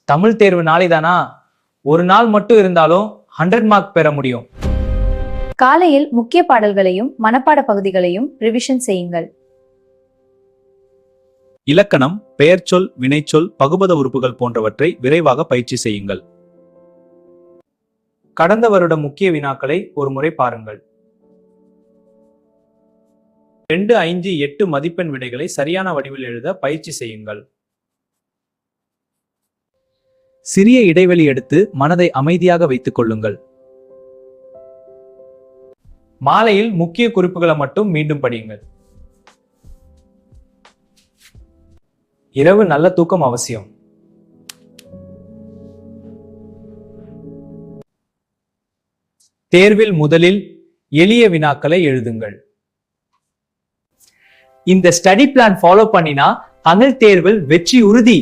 தமிழ் தேர்வு நாளைதானா? ஒரு நாள் மட்டும் இருந்தாலும் 100 மார்க் பெற முடியும். காலையில் முக்கிய பாடல்களையும் மனப்பாட பகுதிகளையும் ரிவிஷன் செய்யுங்கள். இலக்கணம், பெயர்ச்சொல், வினைச்சொல், பகுபத உறுப்புகள் போன்றவற்றை விரைவாக பயிற்சி செய்யுங்கள். கடந்த வருட முக்கிய வினாக்களை ஒரு முறை பாருங்கள். 2, 5, 8 மதிப்பெண் விடைகளை சரியான வடிவில் எழுத பயிற்சி செய்யுங்கள். சிறிய இடைவெளி எடுத்து மனதை அமைதியாக வைத்துக் கொள்ளுங்கள். மாலையில் முக்கிய குறிப்புகளை மட்டும் மீண்டும் படியுங்கள். இரவு நல்ல தூக்கம் அவசியம். தேர்வில் முதலில் எளிய வினாக்களை எழுதுங்கள். இந்த ஸ்டடி பிளான் ஃபாலோ பண்ணினா தமிழ் தேர்வில் வெற்றி உறுதி.